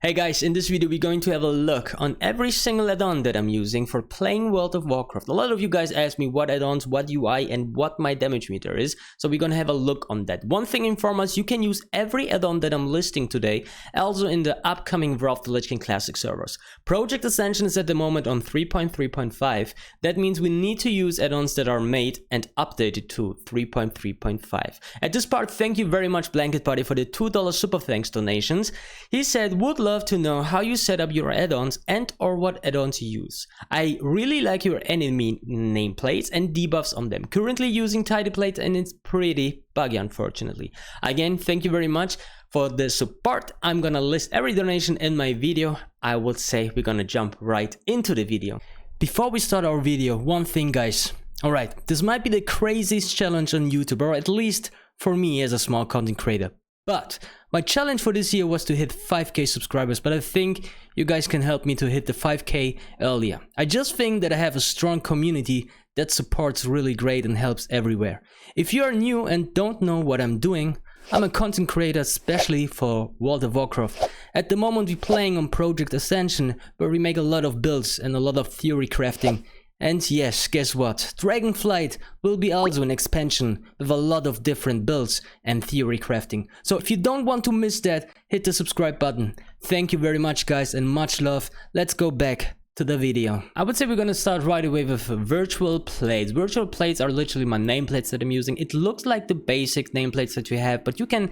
Hey guys, in this video we're going to have a look on every single add-on that I'm using for playing World of Warcraft. A lot of you guys ask me what add-ons, what UI and what my damage meter is, so we're gonna have a look on that. One thing in foremost, you can use every add-on that I'm listing today, also in the upcoming World of Warcraft Classic servers. Project Ascension is at the moment on 3.3.5. That means we need to use add-ons that are made and updated to 3.3.5. At this part, thank you very much Blanket Party for the $2 super thanks donations. He said, would love to know how you set up your add-ons and or what add-ons you use. I really like your enemy nameplates and debuffs on them. Currently using tidy plates and it's pretty buggy unfortunately. Again, thank you very much for the support. I'm gonna list every donation in my video. I would say we're gonna jump right into the video. Before we start our video, one thing guys. Alright, this might be the craziest challenge on YouTube, or at least for me as a small content creator. But my challenge for this year was to hit 5k subscribers, but I think you guys can help me to hit the 5k earlier. I just think that I have a strong community that supports really great and helps everywhere. If you are new and don't know what I'm doing, I'm a content creator especially for World of Warcraft. At the moment we're playing on Project Ascension, where we make a lot of builds and a lot of theory crafting. And yes, guess what? Dragonflight will be also an expansion with a lot of different builds and theory crafting. So if you don't want to miss that, hit the subscribe button. Thank you very much guys and much love. Let's go back to the video. I would say we're gonna start right away with virtual plates. Virtual plates are literally my nameplates that I'm using. It looks like the basic nameplates that you have, but you can,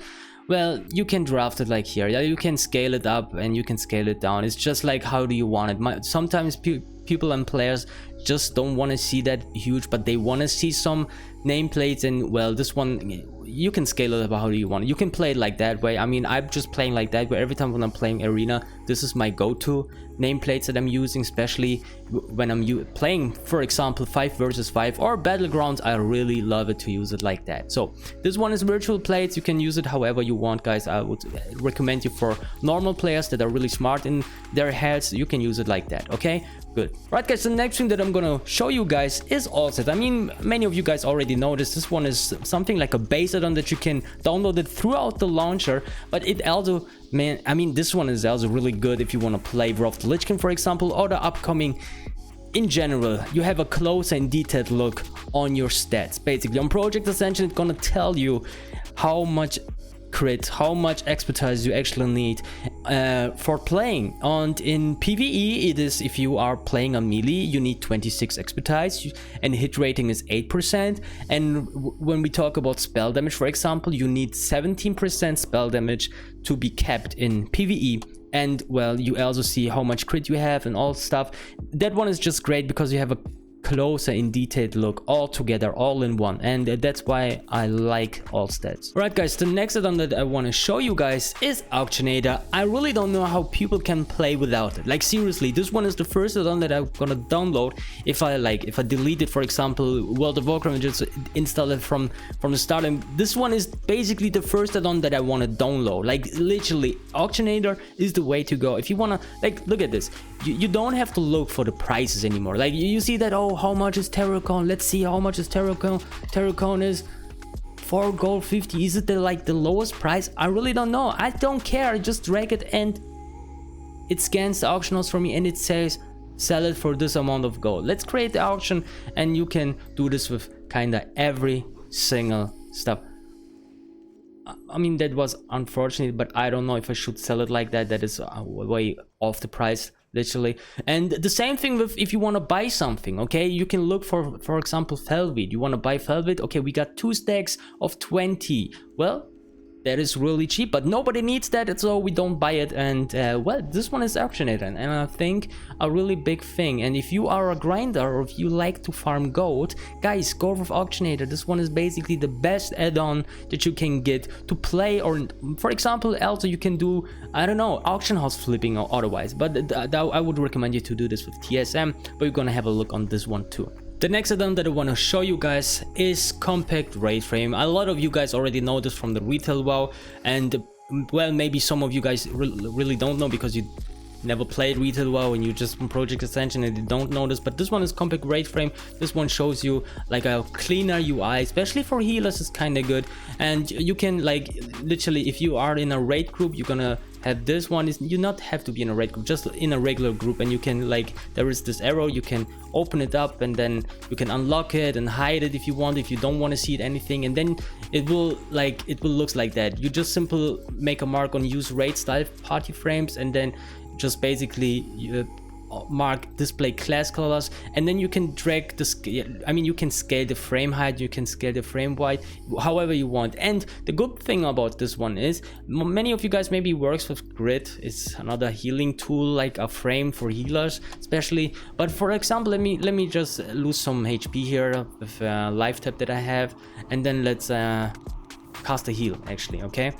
well, you can draft it like here. Yeah, you can scale it up and you can scale it down. It's just like how do you want it. Sometimes people and players just don't want to see that huge, but they want to see some nameplates, and well, this one you can scale it up how do you want it. You can play it like that way. I mean, I'm just playing like that where every time when I'm playing arena, this is my go-to nameplates that I'm using, especially when I'm playing, for example, 5 versus 5 or battlegrounds. I really love it to use it like that. So this one is virtual plates. You can use it however you want guys. I would recommend you for normal players that are really smart in their heads. You can use it like that. Okay, good. Right guys, the next thing that I'm gonna show you guys is Allset. I mean, many of you guys already know this one is something like a base add-on that you can download it throughout the launcher, but it also, man, I mean, this one is also really good if you want to play World of Warcraft, for example, or the upcoming. In general, you have a closer and detailed look on your stats. Basically on Project Ascension, it's gonna tell you how much crit, how much expertise you actually need for playing. And in PvE, it is, if you are playing on melee, you need 26 expertise and hit rating is 8%. And when we talk about spell damage, for example, you need 17% spell damage to be kept in PvE. And well, you also see how much crit you have and all stuff. That one is just great because you have a closer in detailed look all together, all in one, and that's why I like all stats. Alright guys, the next add-on that I want to show you guys is Auctionator. I really don't know how people can play without it. Like seriously, this one is the first add-on that I'm gonna download. If I delete it, for example, World of Warcraft, and just install it from the start. And this one is basically the first add-on that I want to download. Like literally, Auctionator is the way to go. If you wanna, like, look at this. You don't have to look for the prices anymore. Like you see that, oh, how much is Terracon? Let's see how much is Terracon. Terracon is 4 gold 50. Is it like the lowest price? I really don't know. I don't care. I just drag it and it scans the auction house for me and it says sell it for this amount of gold. Let's create the auction and you can do this with kinda every single stuff. I mean, that was unfortunate, but I don't know if I should sell it like that. That is way off the price, literally. And the same thing with if you want to buy something, okay? You can look for example, Velvet. You want to buy Velvet? Okay, we got 2 stacks of 20. Well, that is really cheap, but nobody needs that, so we don't buy it. And well, this one is Auctionator, and I think a really big thing. And if you are a grinder or if you like to farm gold, guys, go with Auctionator. This one is basically the best add-on that you can get to play. Or for example, also you can do, I don't know, auction house flipping or otherwise, but I would recommend you to do this with TSM, but you're gonna have a look on this one too. The next add-on that I want to show you guys is Compact Raid Frame. A lot of you guys already know this from the retail WoW, and well, maybe some of you guys really don't know because you never played retail WoW and you just from Project Ascension and you don't know this, but this one is Compact Raid Frame. This one shows you like a cleaner UI, especially for healers. Is kind of good, and you can like literally, if you are in a raid group, you're gonna have this one. Is you not have to be in a raid group, just in a regular group, and you can like, there is this arrow, you can open it up and then you can unlock it and hide it if you want, if you don't want to see it anything, and then it will look like that. You just simply make a mark on use raid style party frames, and then just basically mark display class colors, and then you can drag the scale. I mean, you can scale the frame height, you can scale the frame width however you want. And the good thing about this one is many of you guys maybe works with grid. It's another healing tool, like a frame for healers especially. But for example, let me just lose some HP here with life tap that I have, and then let's cast a heal actually. Okay,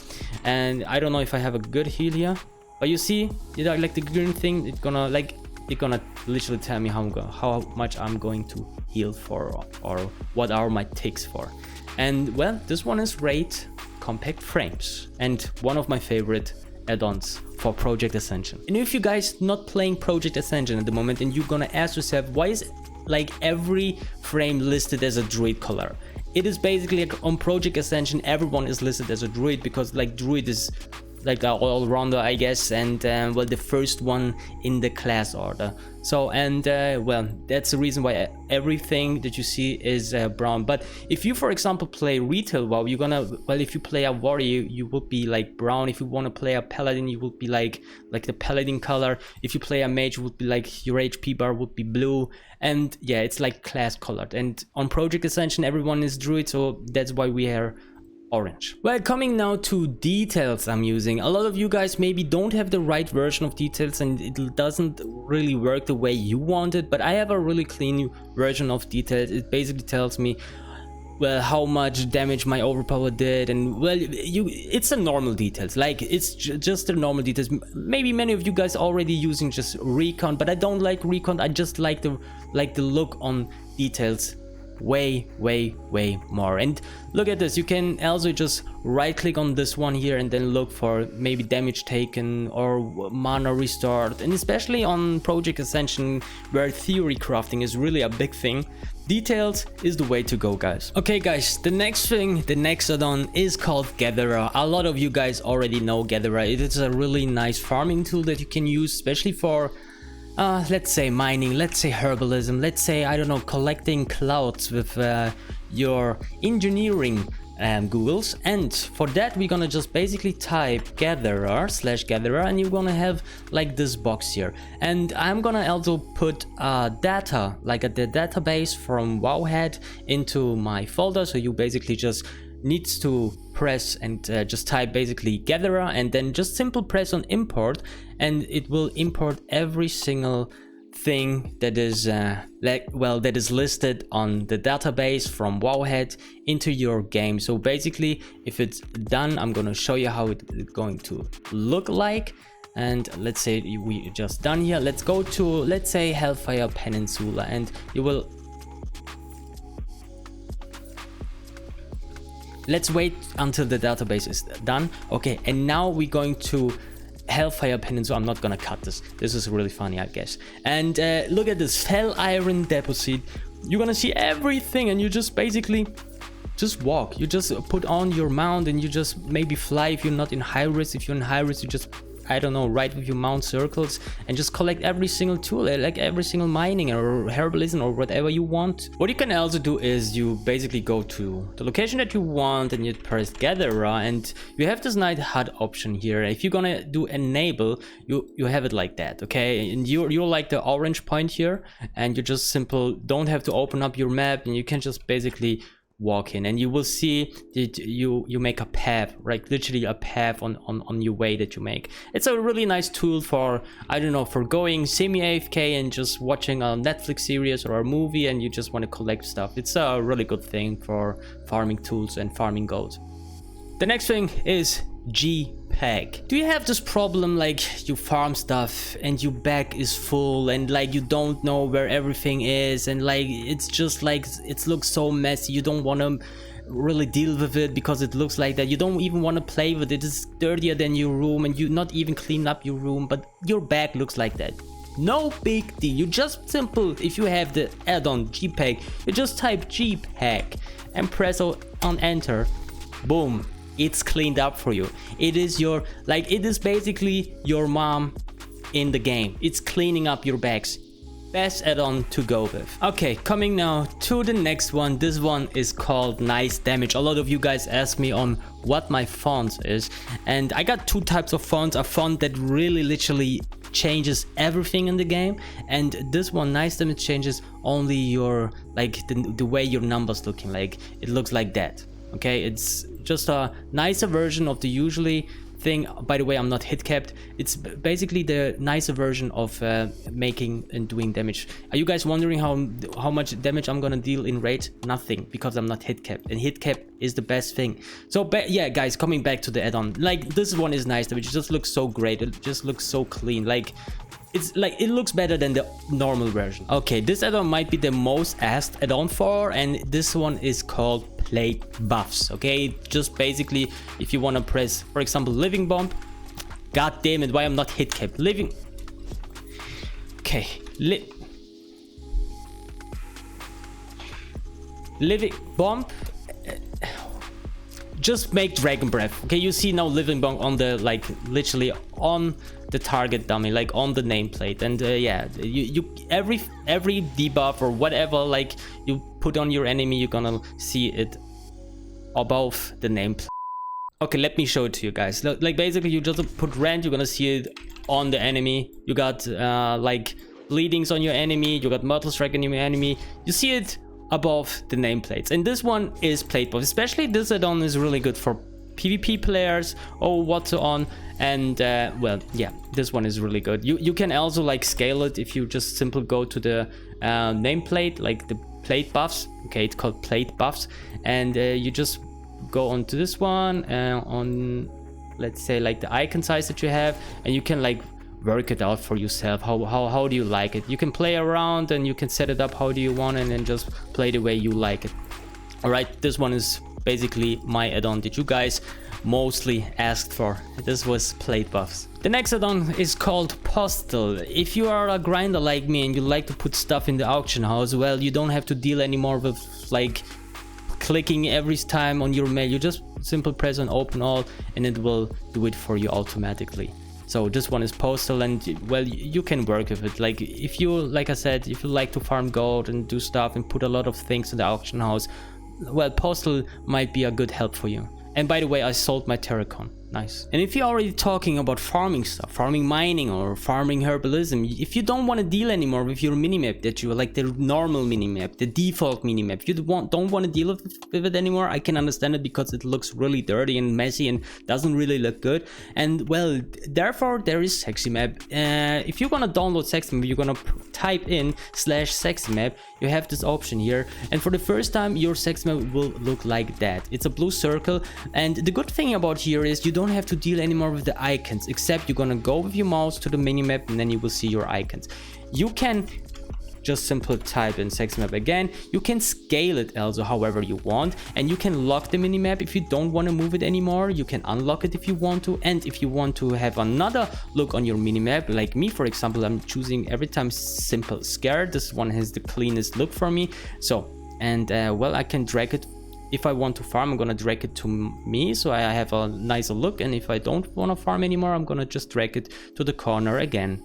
and I don't know if I have a good heal here, but you see, like the green thing, it's gonna literally tell me how much I'm going to heal for, or what are my ticks for. And well, this one is Raid Compact Frames, and one of my favorite add-ons for Project Ascension. And if you guys not playing Project Ascension at the moment, and you're gonna ask yourself, why is like every frame listed as a druid color? It is basically like on Project Ascension, everyone is listed as a druid, because like druid is like an all-rounder, I guess, and well, the first one in the class order. So, and well, that's the reason why everything that you see is brown. But if you, for example, play retail WoW, you're gonna, well, if you play a warrior, you will be like brown. If you want to play a paladin, you will be like the paladin color. If you play a mage, it would be like your HP bar would be blue. And yeah, it's like class colored. And on Project Ascension, everyone is druid, so that's why we are orange. Well, coming now to details I'm using. A lot of you guys maybe don't have the right version of details, and it doesn't really work the way you want it, but I have a really clean version of details. It basically tells me, well, how much damage my overpower did, and well, it's a normal details, like it's just the normal details. Maybe many of you guys already using just recon, but I don't like recon. I just like the look on details way more. And look at this, you can also just right click on this one here and then look for maybe damage taken or mana restored. And especially on Project Ascension, where theory crafting is really a big thing, details is the way to go, guys. Okay guys, the next add-on is called Gatherer. A lot of you guys already know Gatherer. It is a really nice farming tool that you can use, especially for let's say mining, let's say herbalism, let's say, I don't know, collecting clouds with your engineering Googles. And for that, we're gonna just basically type gatherer/gatherer, and you're gonna have like this box here. And I'm gonna also put data, like the database from Wowhead, into my folder. So you basically just needs to press and just type basically gatherer, and then just simple press on import, and it will import every single thing that is that is listed on the database from Wowhead into your game. So basically, if it's done, I'm gonna show you how it's going to look like. And let's say we just done here. Let's go to, let's say, Hellfire Peninsula, and you will, let's wait until the database is done. Okay, and now we're going to Hellfire Peninsula. I'm not gonna cut this. This is really funny, I guess. And look at this Fell Iron Deposit. You're gonna see everything, and you just basically just walk. You just put on your mount, and you just maybe fly if you're not in high risk. If you're in high risk, you just, I don't know, ride with your mount circles and just collect every single tool, like every single mining or herbalism or whatever you want. What you can also do is you basically go to the location that you want, and you press Gatherer, and you have this night HUD option here. If you're gonna do enable, you have it like that, okay? And you're like the orange point here, and you just simple don't have to open up your map, and you can just basically walk in, and you will see that you make a path, right? Literally a path on your way that you make. It's a really nice tool for, I don't know, for going semi AFK and just watching a Netflix series or a movie, and you just want to collect stuff. It's a really good thing for farming tools and farming gold. The next thing is Jpack. Do you have this problem, like you farm stuff and your bag is full, and like you don't know where everything is, and like it's just like it looks so messy, you don't want to really deal with it because it looks like that, you don't even want to play with it, it's dirtier than your room, and you not even clean up your room, but your bag looks like that? No big deal. You just simple, if you have the add-on Jpack, you just type Jpack and press on enter. Boom. it's cleaned up for you. It is your, like, it is basically your mom in the game. It's cleaning up your bags. Best add-on to go with. Okay, coming now to the next one. This one is called Nice Damage. A lot of you guys asked me on what my font is, and I got two types of fonts. A font that really literally changes everything in the game, and this one, Nice Damage, changes only your, like, the way your numbers looking like. It looks like that. Okay, it's just a nicer version of the usually thing. By the way, I'm not hit capped. It's basically the nicer version of making and doing damage. Are you guys wondering how much damage I'm gonna deal in raid? Nothing, because I'm not hit capped, and hit cap is the best thing. So yeah, guys, coming back to the add-on, like, this one is nice damage. It just looks so great. It just looks so clean. Like, it's like, it looks better than the normal version. Okay, this add-on might be the most asked add-on for, and this one is called Plate Buffs. Okay, just basically, if you want to press, for example, Living Bomb. God damn it, why I'm not hit capped? Living. Okay, Living Bomb. Just make Dragon Breath. Okay, you see now Living Bomb on the, like, literally on the target dummy, like on the nameplate. And yeah, you every debuff or whatever, like, you put on your enemy, you're gonna see it above the nameplate. Okay, let me show it to you guys. Like, basically, you just put rend, you're gonna see it on the enemy. You got like bleedings on your enemy, you got Mortal Strike on your enemy. You see it above the nameplates, and this one is plate buff. Especially this add-on is really good for PvP players or what on, and well, yeah, this one is really good. You can also, like, scale it if you just simply go to the nameplate, like the plate buffs. Okay, it's called plate buffs, and you just go onto this one on, let's say, like the icon size that you have, and you can, like, work it out for yourself. How do you like it? You can play around and you can set it up how do you want, and then just play the way you like it. All right, this one is basically my add-on that you guys mostly asked for. This was plate buffs. The next add-on is called Postal. If you are a grinder like me and you like to put stuff in the auction house, well, you don't have to deal anymore with, like, clicking every time on your mail. You just simply press on open all and it will do it for you automatically. So this one is Postal, and well, you can work with it. Like, if you, like I said, if you like to farm gold and do stuff and put a lot of things in the auction house, well, Postal might be a good help for you. And by the way, I sold my Terracon. Nice. And if you're already talking about farming stuff, farming mining or farming herbalism, if you don't want to deal anymore with your minimap that you like, the normal minimap, the default minimap, you don't want to deal with it anymore, I can understand it, because it looks really dirty and messy and doesn't really look good. And well, therefore there is SexyMap. If you're gonna download SexyMap, you're gonna type in /SexyMap. You have this option here, and for the first time your SexyMap will look like that. It's a blue circle, and the good thing about here is you don't have to deal anymore with the icons, except you're gonna go with your mouse to the minimap and then you will see your icons. You can just simply type in SexyMap again. You can scale it also however you want, and you can lock the minimap if you don't want to move it anymore. You can unlock it if you want to, and if you want to have another look on your minimap, like me for example, I'm choosing every time simple scared. This one has the cleanest look for me. So, and well, I can drag it. If I want to farm, I'm gonna drag it to me, so I have a nicer look, and if I don't want to farm anymore, I'm gonna just drag it to the corner again.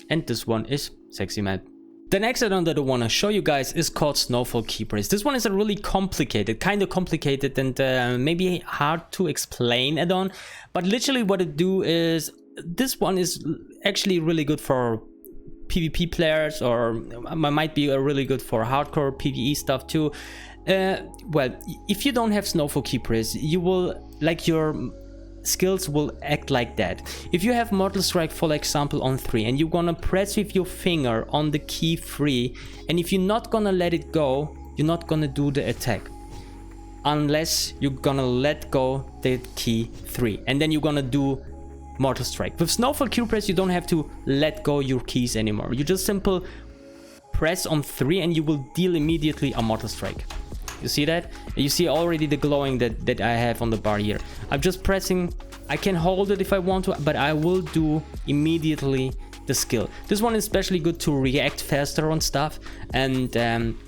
And this one is SexyMap. The next add-on that I want to show you guys is called Snowfall Keypress. This one is a really complicated, kind of complicated and maybe hard to explain add-on, but literally what it do is, this one is actually really good for PvP players, or might be really good for hardcore PvE stuff too. Well, if you don't have Snowfall Keypress, you will, like, your skills will act like that. If you have Mortal Strike, for example, on 3, and you're gonna press with your finger on the key 3, and if you're not gonna let it go, you're not gonna do the attack unless you're gonna let go the key 3, and then you're gonna do Mortal Strike. With Snowfall Keypress, you don't have to let go your keys anymore. You just simply press on 3 and you will deal immediately a Mortal Strike. You see that? You see already the glowing that I have on the bar here. I'm just pressing. I can hold it if I want to, but I will do immediately the skill. This one is especially good to react faster on stuff, and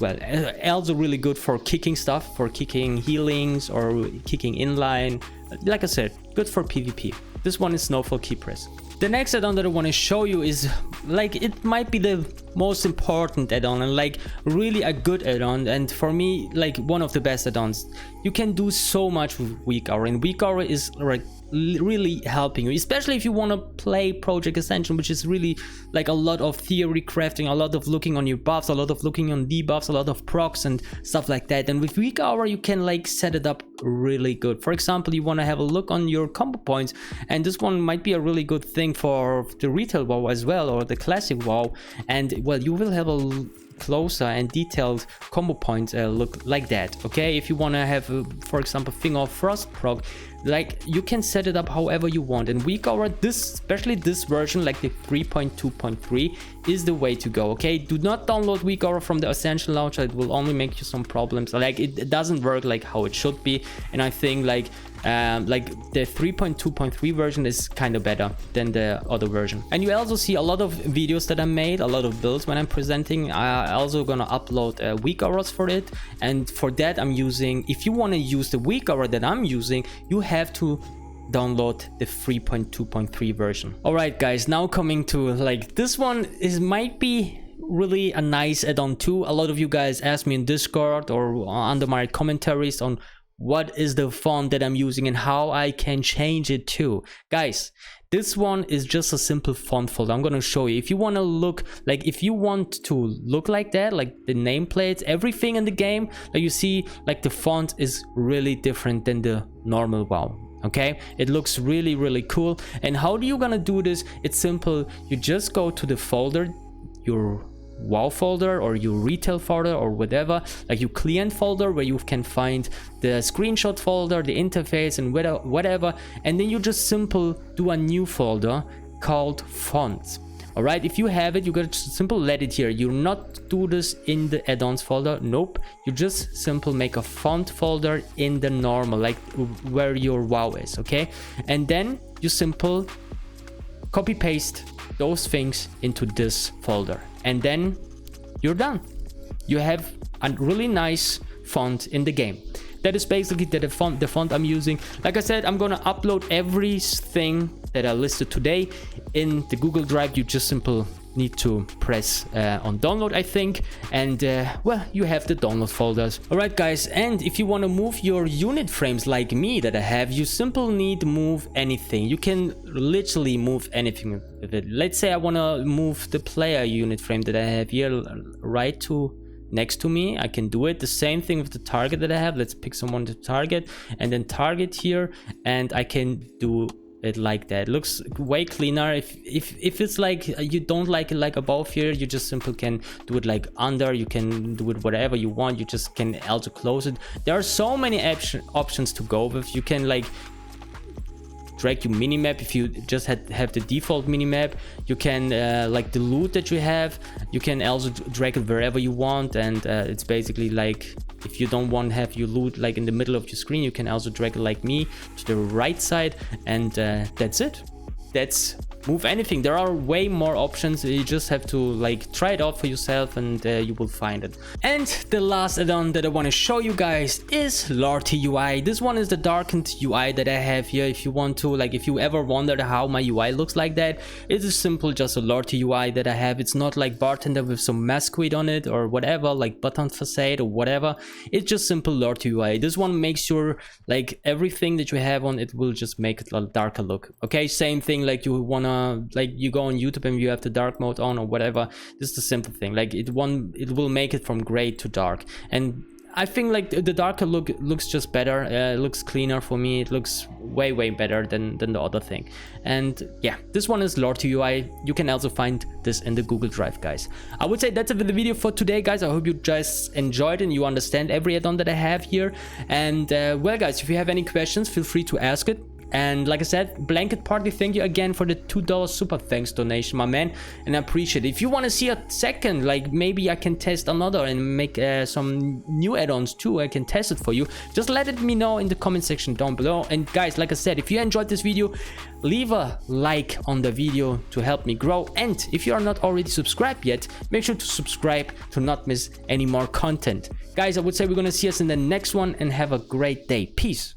well, also really good for kicking stuff, for kicking healings or kicking inline. Like I said, good for PvP. This one is Snowfall Keypress. The next add-on that I want to show you is like, it might be the most important add-on and like really a good add-on, and for me like one of the best add-ons. You can do so much with Weak Hour, and Weak Hour is like really helping you, especially if you want to play Project Ascension, which is really like a lot of theory crafting, a lot of looking on your buffs, a lot of looking on debuffs, a lot of procs and stuff like that. And with Weak Hour you can like set it up really good. For example, you want to have a look on your combo points, and this one might be a really good thing for the retail WoW as well, or the classic WoW, and well, you will have a closer and detailed combo points look like that. Okay, if you want to have for example Thing of Frost proc, like you can set it up however you want. And Weak Hour, this, especially this version, like the 3.2.3, is the way to go. Okay, do not download Weak Hour from the Ascension launcher, it will only make you some problems. Like it doesn't work like how it should be, and I think like the 3.2.3 version is kind of better than the other version. And you also see a lot of videos that I made, a lot of builds when I'm presenting. I also gonna upload Weak Hours for it, and for that I'm using, if you want to use the Weak Hour that I'm using, you have to download the 3.2.3 version. All right guys, now coming to like this one is might be really a nice add-on too. A lot of you guys ask me in Discord or under my commentaries on what is the font that I'm using and how I can change it too. Guys, this one is just a simple font folder. I'm gonna show you. If you want to look like, if you want to look like that, like the nameplates, everything in the game, like you see, like the font is really different than the normal WoW. Okay, it looks really, really cool. And how do you gonna do this? It's simple. You just go to the folder, your WoW folder or your retail folder or whatever, like your client folder, where you can find the screenshot folder, the interface and whatever, and then you just simple do a new folder called fonts. All right, if you have it, you gotta simple let it here. You not do this in the add-ons folder, nope, you just simple make a font folder in the normal, like where your WoW is. Okay, and then you simple copy paste those things into this folder, and then you're done. You have a really nice font in the game. That is basically the font I'm using. Like I said, I'm gonna upload everything that I listed today in the Google Drive. You just simple need to press on download, I think, and well, you have the download folders. All right guys, and if you want to move your unit frames like me that I have, you simple need move anything. You can literally move anything with it. Let's say I want to move the player unit frame that I have here right to next to me. I can do it. The same thing with the target that I have. Let's pick someone to target and then target here, and I can do it like that. It looks way cleaner. If it's like you don't like it like above here, you just simply can do it like under. You can do it whatever you want. You just can also close it. There are so many options to go with. You can like drag your minimap if you just have the default minimap. You can like the loot that you have, you can also drag it wherever you want, and it's basically like if you don't want to have your loot like in the middle of your screen, you can also drag it like me to the right side, and that's it. That's move anything. There are way more options. You just have to like try it out for yourself, and you will find it. And the last add-on that I want to show you guys is Lorti UI. This one is the darkened UI that I have here. If you want to, like, if you ever wondered how my UI looks like that, it is simple, just a Lorti UI that I have. It's not like Bartender with some masquerade on it or whatever, like button facade or whatever. It's just simple Lorti UI. This one makes sure like everything that you have on it will just make it a darker look. Okay, same thing, like you wanna, like you go on YouTube and you have the dark mode on or whatever. This is the simple thing, like it will make it from gray to dark, and I think like the darker look looks just better. It looks cleaner for me. It looks way better than the other thing. And yeah, this one is Lorti UI. You can also find this in the Google Drive, guys. I would say that's it for the video for today, guys. I hope you guys enjoyed and you understand every add-on that I have here. And well, guys, if you have any questions, feel free to ask it. And like I said, Blanket Party, thank you again for the $2 super thanks donation, my man, and I appreciate it. If you want to see a second, like maybe I can test another and make some new add-ons too, I can test it for you, just let it me know in the comment section down below. And guys, like I said, if you enjoyed this video, leave a like on the video to help me grow, and if you are not already subscribed yet, make sure to subscribe to not miss any more content. Guys, I would say we're gonna see us in the next one, and have a great day. Peace.